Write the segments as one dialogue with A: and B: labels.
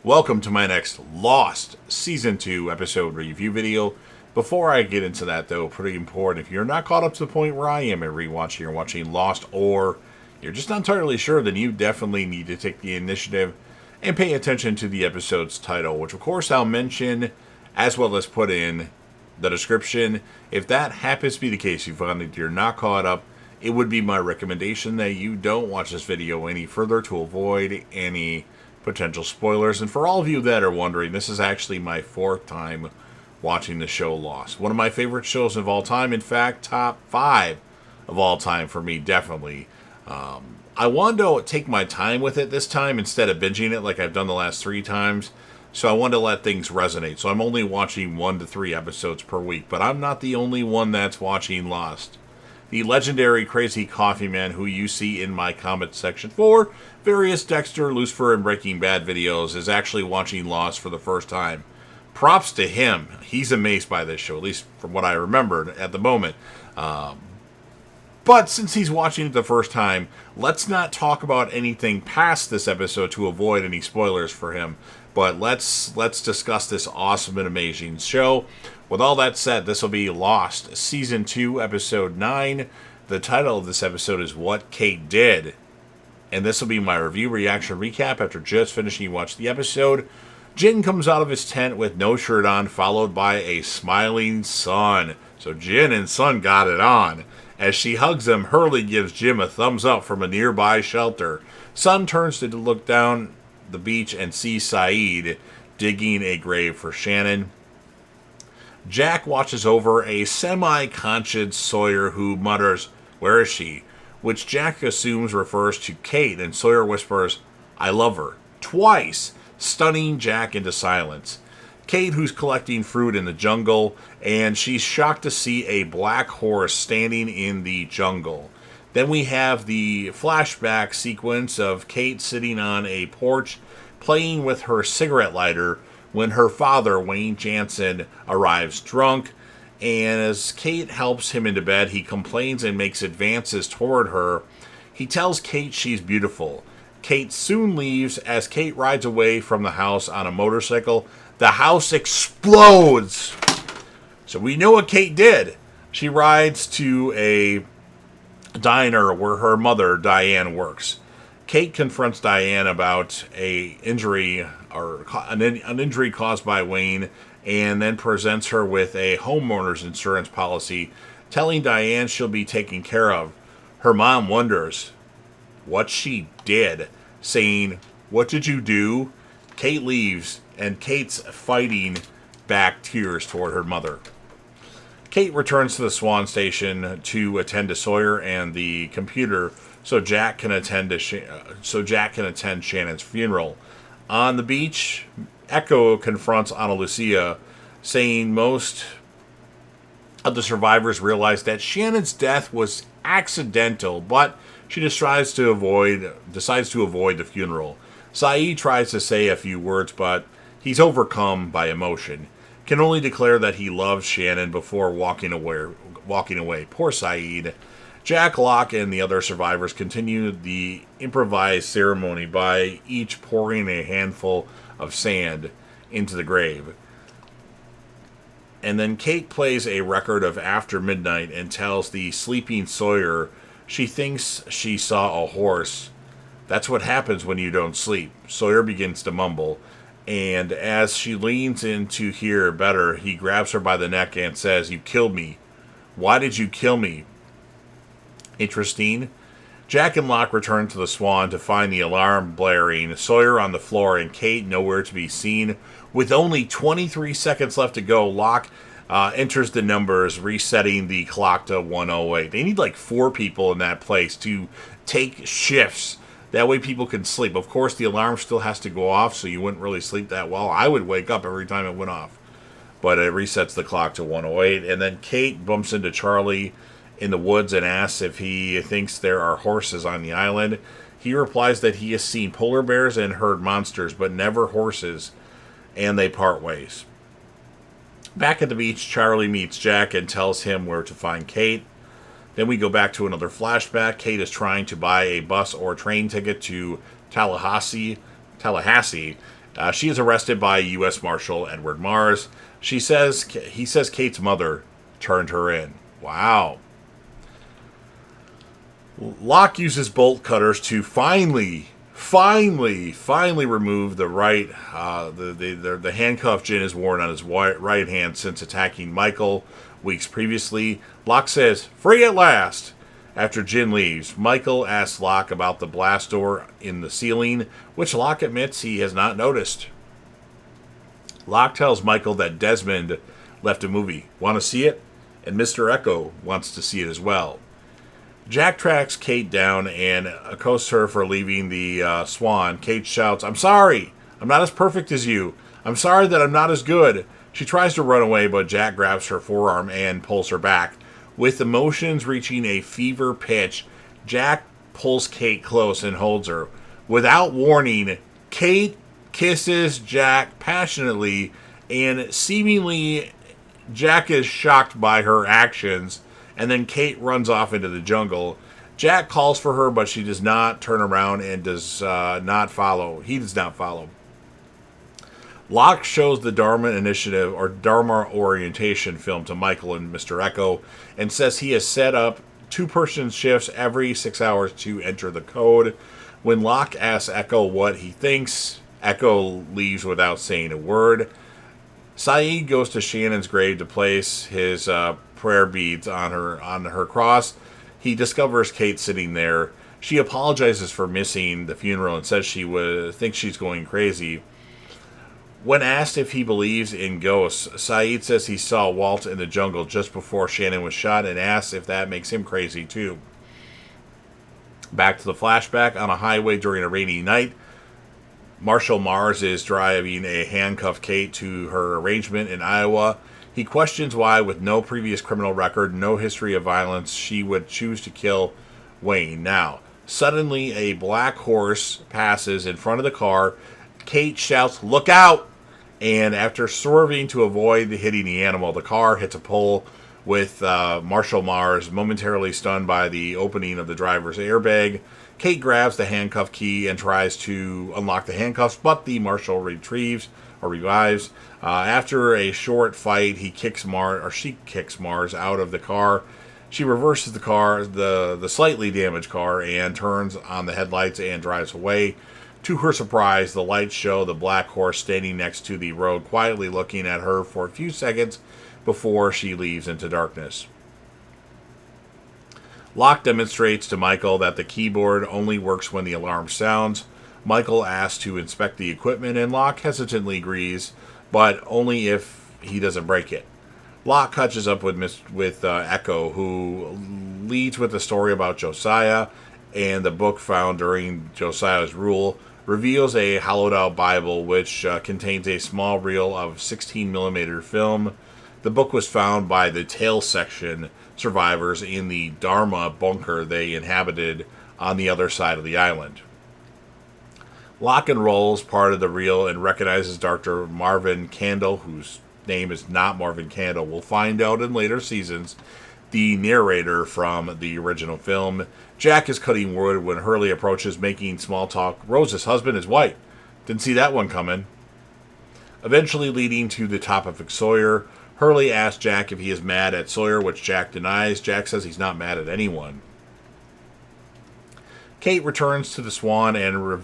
A: Welcome to my next Lost Season 2 episode review video. Before I get into that, though, pretty important, if you're not caught up to the point where I am in rewatching or watching Lost, or you're just not entirely sure, then you definitely need to take the initiative and pay attention to the episode's title, which of course I'll mention as well as put in the description. If that happens to be the case, you find that you're not caught up, it would be my recommendation that you don't watch this video any further to avoid any potential spoilers. And for all of you that are wondering, this is actually my fourth time watching the show Lost. One of my favorite shows of all time. In fact, top 5 of all time for me, definitely. I wanted to take my time with it this time instead of binging it like I've done the last 3 times. So I wanted to let things resonate. So I'm only watching 1 to 3 episodes per week. But I'm not the only one that's watching Lost. The legendary Crazy Coffee Man, who you see in my comment section for various Dexter, Lucifer, and Breaking Bad videos, is actually watching Lost for the first time. Props to him. He's amazed by this show, at least from what I remembered at the moment. But since he's watching it the first time, let's not talk about anything past this episode to avoid any spoilers for him. But let's discuss this awesome and amazing show. With all that said, this will be Lost Season 2, Episode 9. The title of this episode is What Kate Did. And this will be my review, reaction, recap after just finishing watching the episode. Jin comes out of his tent with no shirt on, followed by a smiling Sun. So Jin and Sun got it on. As she hugs him, Hurley gives Jim a thumbs up from a nearby shelter. Sun turns to look down the beach and sees Saeed digging a grave for Shannon. Jack watches over a semi-conscious Sawyer who mutters, "Where is she?" which Jack assumes refers to Kate, and Sawyer whispers, "I love her," twice, stunning Jack into silence. Kate, who's collecting fruit in the jungle, and she's shocked to see a black horse standing in the jungle. Then we have the flashback sequence of Kate sitting on a porch playing with her cigarette lighter when her father, Wayne Jansen, arrives drunk. And as Kate helps him into bed, he complains and makes advances toward her. He tells Kate she's beautiful. Kate soon leaves. As Kate rides away from the house on a motorcycle, the house explodes. So we know what Kate did. She rides to a diner where her mother, Diane, works. Kate confronts Diane about an injury caused by Wayne, and then presents her with a homeowner's insurance policy, telling Diane she'll be taken care of. Her mom wonders what she did, saying, "What did you do?" Kate leaves, and Kate's fighting back tears toward her mother. Kate returns to the Swan Station to attend to Sawyer and the computer so Jack can attend Shannon's funeral. On the beach, Echo confronts Ana Lucia, saying most of the survivors realize that Shannon's death was accidental, but she decides to avoid the funeral. Saeed tries to say a few words, but he's overcome by emotion. Can only declare that he loves Shannon before walking away. Poor Saeed. Jack, Locke, and the other survivors continue the improvised ceremony by each pouring a handful of sand into the grave. And then Kate plays a record of After Midnight and tells the sleeping Sawyer she thinks she saw a horse. That's what happens when you don't sleep. Sawyer begins to mumble, and as she leans in to hear better, he grabs her by the neck and says, "You killed me. Why did you kill me?" Interesting. Jack and Locke return to the Swan to find the alarm blaring, Sawyer on the floor, and Kate nowhere to be seen. With only 23 seconds left to go, Locke enters the numbers, resetting the clock to 1:08. They need like 4 people in that place to take shifts. That way people can sleep. Of course, the alarm still has to go off, so you wouldn't really sleep that well. I would wake up every time it went off. But it resets the clock to 1:08. And then Kate bumps into Charlie in the woods and asks if he thinks there are horses on the island. He replies that he has seen polar bears and heard monsters, but never horses, and they part ways. Back at the beach, Charlie meets Jack and tells him where to find Kate. Then we go back to another flashback. Kate is trying to buy a bus or train ticket to Tallahassee, She is arrested by U.S. Marshal Edward Mars. He says Kate's mother turned her in. Wow. Locke uses bolt cutters to finally remove the the handcuff Jin has worn on his right hand since attacking Michael weeks previously. Locke says, "Free at last." After Jin leaves, Michael asks Locke about the blast door in the ceiling, which Locke admits he has not noticed. Locke tells Michael that Desmond left a movie. Want to see it? And Mr. Echo wants to see it as well. Jack tracks Kate down and accosts her for leaving the Swan. Kate shouts, "I'm sorry. I'm not as perfect as you. I'm sorry that I'm not as good." She tries to run away, but Jack grabs her forearm and pulls her back. With emotions reaching a fever pitch, Jack pulls Kate close and holds her. Without warning, Kate kisses Jack passionately, and seemingly Jack is shocked by her actions, and then Kate runs off into the jungle. Jack calls for her, but she does not turn around and does not follow. He does not follow. Locke shows the Dharma Initiative or Dharma Orientation film to Michael and Mr. Echo and says he has set up 2-person shifts every 6 hours to enter the code. When Locke asks Echo what he thinks, Echo leaves without saying a word. Sayid goes to Shannon's grave to place his prayer beads on her cross. He discovers Kate sitting there. She apologizes for missing the funeral and says she thinks she's going crazy. When asked if he believes in ghosts, Sayid says he saw Walt in the jungle just before Shannon was shot and asks if that makes him crazy too. Back to the flashback. On a highway during a rainy night, Marshal Mars is driving a handcuffed Kate to her arrangement in Iowa. He questions why, with no previous criminal record, no history of violence, she would choose to kill Wayne now. Suddenly, a black horse passes in front of the car. Kate shouts, "Look out!" And after swerving to avoid hitting the animal, the car hits a pole with Marshal Mars momentarily stunned by the opening of the driver's airbag. Kate grabs the handcuff key and tries to unlock the handcuffs, but the Marshal revives. After a short fight, she kicks Mars out of the car. She reverses the car, the slightly damaged car, and turns on the headlights and drives away. To her surprise, the lights show the black horse standing next to the road, quietly looking at her for a few seconds before she leaves into darkness. Locke demonstrates to Michael that the keyboard only works when the alarm sounds. Michael asks to inspect the equipment, and Locke hesitantly agrees, but only if he doesn't break it. Locke catches up with Echo, who leads with a story about Josiah, and the book found during Josiah's rule reveals a hollowed-out Bible which contains a small reel of 16mm film. The book was found by the Tail Section survivors in the Dharma bunker they inhabited on the other side of the island. Locke unrolls part of the reel and recognizes Dr. Marvin Candle, whose name is not Marvin Candle. We'll find out in later seasons, the narrator from the original film. Jack is cutting wood when Hurley approaches, making small talk. Rose's husband is white. Didn't see that one coming. Eventually leading to the topic of Sawyer, Hurley asks Jack if he is mad at Sawyer, which Jack denies. Jack says he's not mad at anyone. Kate returns to the Swan and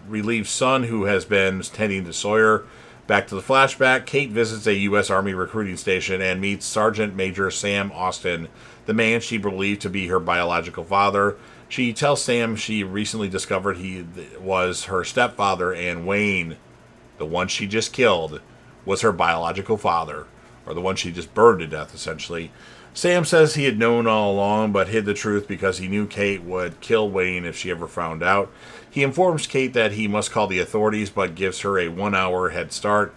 A: relieves Son, who has been tending to Sawyer. Back to the flashback, Kate visits a U.S. Army recruiting station and meets Sergeant Major Sam Austin, the man she believed to be her biological father. She tells Sam she recently discovered he was her stepfather, and Wayne, the one she just killed, was her biological father, or the one she just burned to death, essentially. Sam says he had known all along, but hid the truth because he knew Kate would kill Wayne if she ever found out. He informs Kate that he must call the authorities, but gives her a 1-hour head start.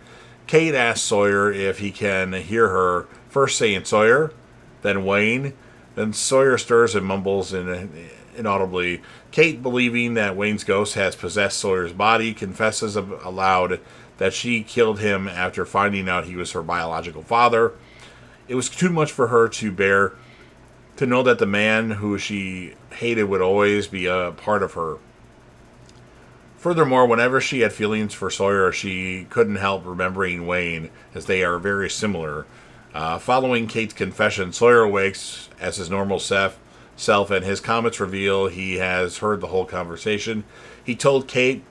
A: Kate asks Sawyer if he can hear her, first saying Sawyer, then Wayne. Then Sawyer stirs and mumbles inaudibly. Kate, believing that Wayne's ghost has possessed Sawyer's body, confesses aloud that she killed him after finding out he was her biological father. It was too much for her to bear, to know that the man who she hated would always be a part of her. Furthermore, whenever she had feelings for Sawyer, she couldn't help remembering Wayne, as they are very similar. Following Kate's confession, Sawyer awakes as his normal self, and his comments reveal he has heard the whole conversation. He told Kate,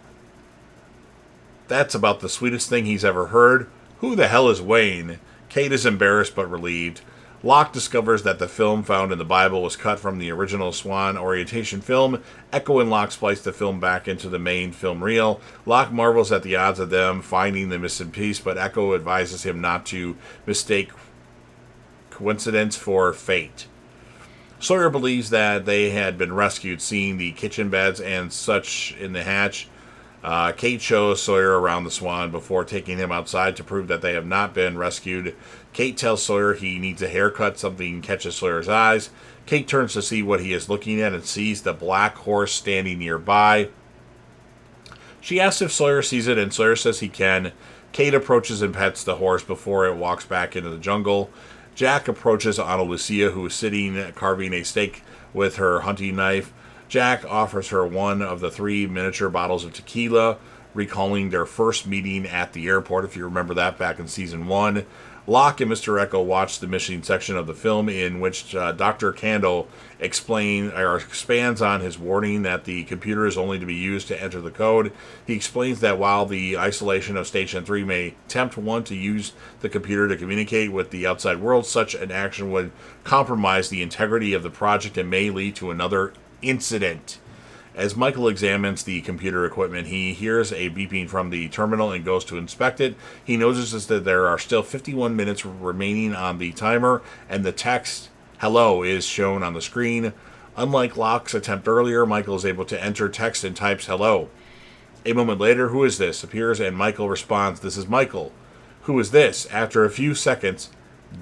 A: "That's about the sweetest thing he's ever heard. Who the hell is Wayne?" Kate is embarrassed but relieved. Locke discovers that the film found in the Bible was cut from the original Swan orientation film. Echo and Locke splice the film back into the main film reel. Locke marvels at the odds of them finding the missing piece, but Echo advises him not to mistake coincidence for fate. Sawyer believes that they had been rescued, seeing the kitchen beds and such in the hatch. Kate shows Sawyer around the Swan before taking him outside to prove that they have not been rescued. Kate tells Sawyer he needs a haircut. Something catches Sawyer's eyes. Kate turns to see what he is looking at and sees the black horse standing nearby. She asks if Sawyer sees it, and Sawyer says he can. Kate approaches and pets the horse before it walks back into the jungle. Jack approaches Ana Lucia, who is sitting carving a steak with her hunting knife. Jack offers her one of the 3 miniature bottles of tequila, recalling their first meeting at the airport, if you remember that back in Season 1. Locke and Mr. Echo watch the missing section of the film in which Dr. Kandel expands on his warning that the computer is only to be used to enter the code. He explains that while the isolation of Station 3 may tempt one to use the computer to communicate with the outside world, such an action would compromise the integrity of the project and may lead to another incident. As Michael examines the computer equipment, he hears a beeping from the terminal and goes to inspect it. He notices that there are still 51 minutes remaining on the timer, and the text "hello" is shown on the screen. Unlike Locke's attempt earlier, Michael is able to enter text and types "hello." A moment later, "Who is this?" appears, and Michael responds, "This is Michael." "Who is this?" After a few seconds,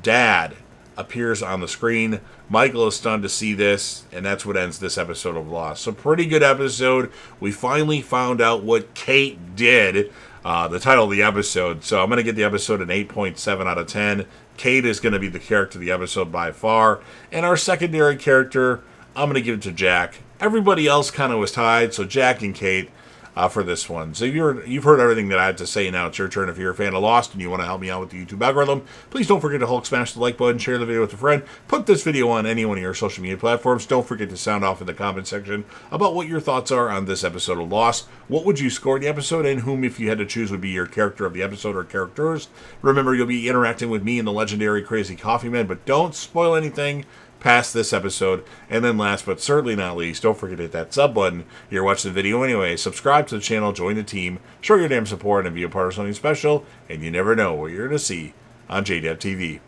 A: "Dad" appears on the screen. Michael is stunned to see this, and that's what ends this episode of Lost. So pretty good episode. We finally found out what Kate did, the title of the episode. So I'm going to give the episode an 8.7 out of 10. Kate is going to be the character of the episode by far. And our secondary character, I'm going to give it to Jack. Everybody else kind of was tied, so Jack and Kate for this one. So you've heard everything that I have to say. Now it's your turn. If you're a fan of Lost and you want to help me out with the YouTube algorithm, please don't forget to Hulk smash the like button, share the video with a friend, put this video on any one of your social media platforms. Don't forget to sound off in the comment section about what your thoughts are on this episode of Lost. What would you score the episode, and whom, if you had to choose, would be your character of the episode or characters? Remember, you'll be interacting with me and the legendary Crazy Coffee Man, but don't spoil anything past this episode. And then last but certainly not least, don't forget to hit that sub button. You're watching the video anyway. Subscribe to the channel, join the team, show your damn support, and be a part of something special. And you never know what you're going to see on JDev TV.